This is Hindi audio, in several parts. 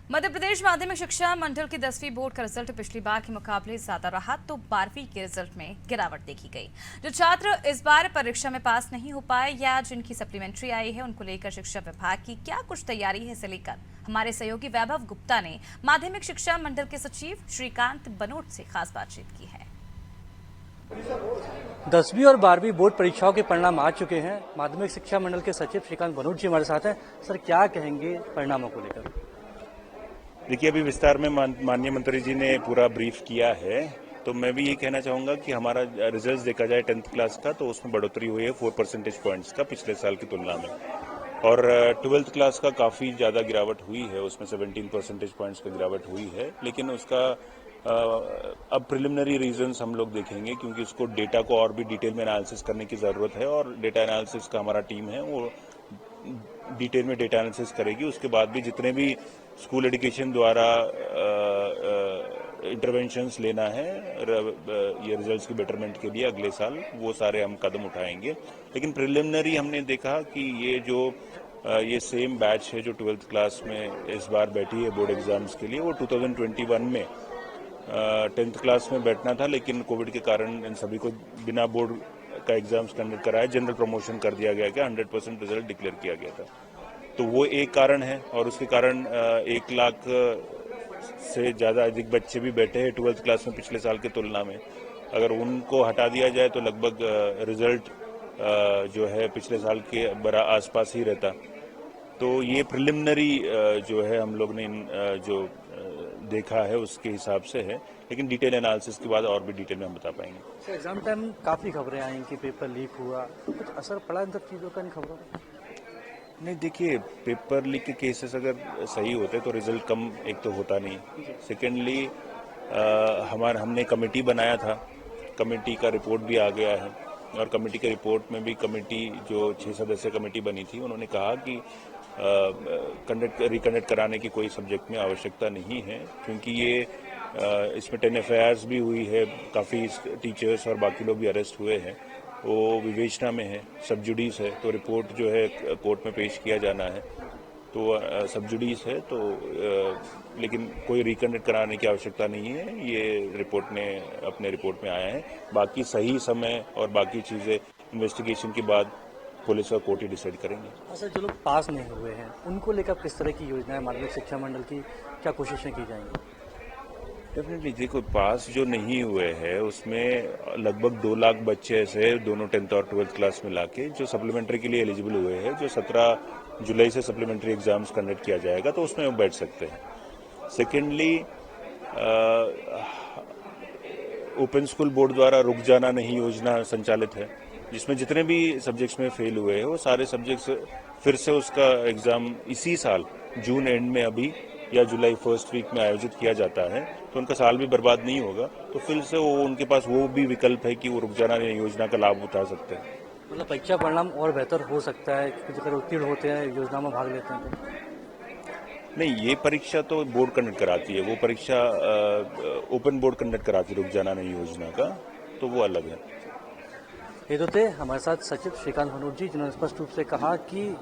मध्य प्रदेश माध्यमिक शिक्षा मंडल की 10वीं बोर्ड का रिजल्ट पिछली बार के मुकाबले ज्यादा रहा तो 12वीं के रिजल्ट में गिरावट देखी गई। जो छात्र इस बार परीक्षा में पास नहीं हो पाए या जिनकी सप्लीमेंट्री आई है, उनको लेकर शिक्षा विभाग की क्या कुछ तैयारी है, इसे लेकर हमारे सहयोगी वैभव गुप्ता ने माध्यमिक शिक्षा मंडल के सचिव श्रीकांत बनोट से खास बातचीत की है। 10वीं और 12वीं बोर्ड परीक्षाओं के परिणाम आ चुके हैं। माध्यमिक शिक्षा मंडल के सचिव श्रीकांत बनोट जी हमारे साथ हैं। सर, क्या कहेंगे परिणामों को लेकर? देखिए, अभी विस्तार में माननीय मंत्री जी ने पूरा ब्रीफ किया है, तो मैं भी ये कहना चाहूंगा कि हमारा रिजल्ट देखा जाए 10th क्लास का तो उसमें बढ़ोतरी हुई है 4 परसेंटेज पॉइंट्स का पिछले साल की तुलना में, और 12th क्लास का काफी ज्यादा गिरावट हुई है, उसमें 17 परसेंटेज पॉइंट्स का गिरावट हुई है। लेकिन उसका अब प्रिलिमिनरी रीजंस हम लोग देखेंगे, क्योंकि उसको डेटा को और भी डिटेल में एनालिसिस करने की जरूरत है, और डेटा एनालिसिस का हमारा टीम है वो डिटेल में डेटा एनालिसिस करेगी। उसके बाद भी जितने भी स्कूल एजुकेशन द्वारा इंटरवेंशंस लेना है ये रिजल्ट्स की बेटरमेंट के लिए अगले साल, वो सारे हम कदम उठाएंगे। लेकिन प्रिलिमिनरी हमने देखा कि ये सेम बैच है जो 12th क्लास में इस बार बैठी है बोर्ड एग्जाम्स के लिए, वो 2021 में 10th क्लास में बैठना था, लेकिन कोविड के कारण इन सभी को बिना बोर्ड का एग्जाम्स कंडक्ट कराया जनरल प्रमोशन कर दिया गया कि 100% रिजल्ट डिक्लेयर किया गया था। तो वो एक कारण है, और उसके कारण 1 लाख से ज्यादा अधिक बच्चे भी बैठे हैं 12th क्लास में पिछले साल की तुलना में। अगर उनको हटा दिया जाए तो लगभग रिजल्ट जो है पिछले साल के बड़ा आसपास ही रहता। तो ये प्रिलिमिनरी जो है हम लोग ने जो देखा है उसके हिसाब से है, लेकिन डिटेल एनालिसिस के बाद और भी डिटेल में हम बता पाएंगे। एग्जाम टाइम काफी खबरें आई कि पेपर लीक हुआ, तो कुछ असर पड़ा इन सब चीजों का इन खबरों पर? नहीं, देखिए, पेपर लीक के केसेस अगर सही होते तो रिजल्ट कम एक तो होता नहीं। सेकेंडली हमने कमेटी बनाया था, कमेटी का रिपोर्ट भी आ गया है, और कमेटी के रिपोर्ट में भी कमेटी जो 6 सदस्य कमेटी बनी थी उन्होंने कहा कि रिकंडक्ट कराने की कोई सब्जेक्ट में आवश्यकता नहीं है, क्योंकि ये इसमें 10 FIRs भी हुई है, काफ़ी टीचर्स और बाकी लोग भी अरेस्ट हुए हैं, वो विवेचना में है, सब जुडिस है, तो रिपोर्ट जो है कोर्ट में पेश किया जाना है, तो सब जुडिस है, तो लेकिन कोई रिकंडक्ट कराने की आवश्यकता नहीं है, ये रिपोर्ट ने अपने रिपोर्ट में आया है। बाकी सही समय और बाकी चीज़ें इन्वेस्टिगेशन के बाद पुलिस और कोर्ट ही डिसाइड करेंगे। सर, जो लोग पास नहीं हुए हैं उनको लेकर किस तरह की योजनाएं माध्यमिक शिक्षा मंडल की क्या कोशिशें की जाएंगी? डेफिनेटली, देखो, पास जो नहीं हुए हैं उसमें लगभग 2 लाख बच्चे ऐसे दोनों 10th और 12th क्लास में लाके जो सप्लीमेंट्री के लिए एलिजिबल हुए हैं, जो 17 जुलाई से सप्लीमेंट्री एग्जाम्स कंडक्ट किया जाएगा, तो उसमें वो बैठ सकते हैं। सेकेंडली, ओपन स्कूल बोर्ड द्वारा रुक जाना नहीं योजना संचालित है, जिसमें जितने भी सब्जेक्ट्स में फेल हुए हैं वो सारे सब्जेक्ट्स फिर से उसका एग्जाम इसी साल जून एंड में अभी या जुलाई फर्स्ट वीक में आयोजित किया जाता है, तो उनका साल भी बर्बाद नहीं होगा। तो फिर से उनके पास वो भी विकल्प है कि वो रुक जाना योजना का लाभ उठा सकते हैं। मतलब परीक्षा परिणाम और बेहतर हो सकता है अगर उत्तीर्ण होते हैं, योजना में भाग लेते हैं तो? नहीं, ये परीक्षा तो बोर्ड कंडक्ट कराती है, वो परीक्षा ओपन बोर्ड कंडक्ट कराती है रुक जाना नहीं योजना का, तो वो अलग है। ये तो थे हमारे साथ सचिव श्रीकांत बनोट जी, जिन्होंने स्पष्ट रूप से कहा कि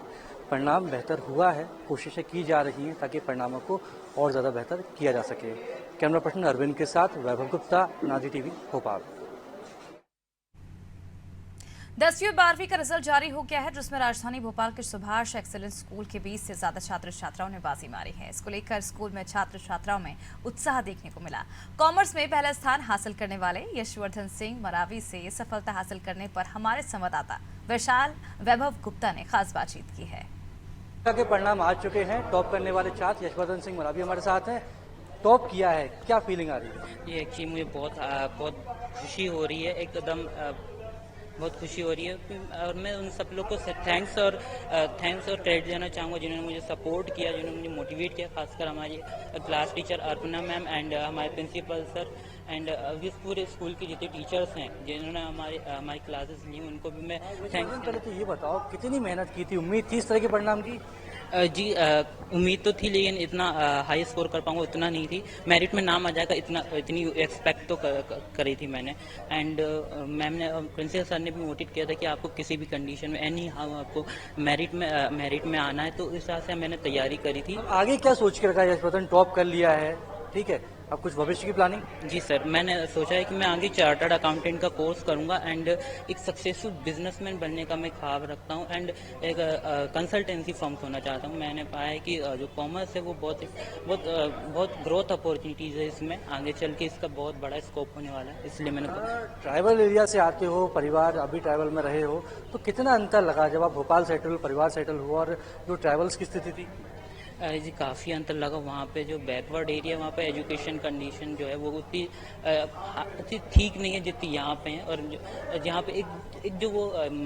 परिणाम बेहतर हुआ है, कोशिशें की जा रही हैं ताकि परिणामों को और ज़्यादा बेहतर किया जा सके। कैमरा पर्सन अरविंद के साथ वैभव गुप्ता, नाजी टीवी, भोपाल। 10वीं और 12वीं का रिजल्ट जारी हो गया है, जिसमें राजधानी भोपाल के सुभाष एक्सीलेंस स्कूल के 20 से ज्यादा छात्र छात्राओं ने बाजी मारी है। इसको लेकर स्कूल में छात्र छात्राओं में उत्साह देखने को मिला। कॉमर्स में पहला स्थान हासिल करने वाले यशवर्धन सिंह मरावी से सफलता हासिल करने पर हमारे संवाददाता विशाल वैभव गुप्ता ने खास बातचीत की है। के परिणाम आ चुके हैं। टॉप करने वाले छात्र यशवर्धन सिंह मरावी हमारे साथ हैं। टॉप किया है, क्या फीलिंग आ रही है? ये एक्चुअली मुझे बहुत खुशी हो रही है, एकदम बहुत खुशी हो रही है, और मैं उन सब लोग को थैंक्स और क्रेडिट देना चाहूँगा जिन्होंने मुझे सपोर्ट किया, जिन्होंने मुझे मोटिवेट किया, खासकर हमारी class teacher Arpana ma'am and हमारे प्रिंसिपल सर एंड इस पूरे स्कूल के जितने टीचर्स हैं जिन्होंने हमारी क्लासेस ली, उनको भी मैं थैंक्स। पहले तो ये बताओ, कितनी मेहनत की थी, उम्मीद थी इस तरह के परिणाम की? जी उम्मीद तो थी, लेकिन इतना हाई स्कोर कर पाऊंगा उतना नहीं थी। मेरिट में नाम आ जाएगा इतनी एक्सपेक्ट तो करी थी मैंने। एंड मैम ने, प्रिंसिपल सर ने भी मोटिवेट किया था कि आपको किसी भी कंडीशन में एनी हाउ आपको मेरिट में आना है, तो इस हिसाब से मैंने तैयारी करी थी। आगे क्या सोच के रखा है? यशवतन टॉप कर लिया है, ठीक है, अब कुछ भविष्य की प्लानिंग? जी सर, मैंने सोचा है कि मैं आगे चार्टर्ड अकाउंटेंट का कोर्स करूंगा एंड एक सक्सेसफुल बिजनेसमैन बनने का मैं ख्वाब रखता हूं एंड एक कंसल्टेंसी फर्म होना चाहता हूं। मैंने पाया है कि जो कॉमर्स है वो बहुत ग्रोथ अपॉर्चुनिटीज है इसमें, आगे चल के इसका बहुत बड़ा स्कोप होने वाला है, इसलिए मैंने ट्राइबल एरिया से आते हो, परिवार अभी ट्राइबल में रहे हो, तो कितना अंतर लगा जब आप भोपाल सेटल, परिवार सेटल हुआ और जो ट्राइबल्स की स्थिति थी? जी काफ़ी अंतर लगा। वहाँ पे जो बैकवर्ड एरिया, वहाँ पे एजुकेशन कंडीशन जो है वो उतनी ठीक नहीं है जितनी यहाँ पे है। और जहाँ पे एक जो वो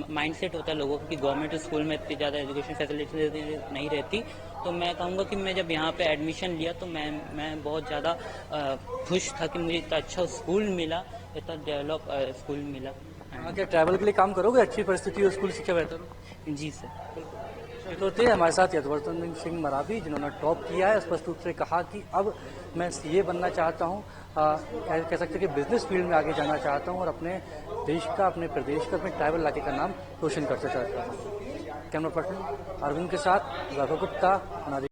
माइंडसेट होता है लोगों का कि गवर्नमेंट स्कूल में इतनी ज़्यादा एजुकेशन फैसिलिटी नहीं रहती, तो मैं कहूँगा कि मैं जब यहाँ पे एडमिशन लिया तो मैं बहुत ज़्यादा खुश था कि मुझे इतना अच्छा स्कूल मिला, इतना डेवलप स्कूल मिला। क्या ट्रैवल के लिए काम करोगे? अच्छी परिस्थिति हो, स्कूल शिक्षा बेहतर हो? जी सर। तो थे हमारे साथ यशवर्धन सिंह मरावी, जिन्होंने टॉप किया है। स्पष्ट रूप से कहा कि अब मैं सीए बनना चाहता हूँ, कह सकते हैं कि बिजनेस फील्ड में आगे जाना चाहता हूँ और अपने देश का, अपने प्रदेश का, अपने ट्राइबल इलाके का नाम रोशन करना चाहता हूँ। कैमरा पर्सन अरविंद के साथ राघव गुप्ता।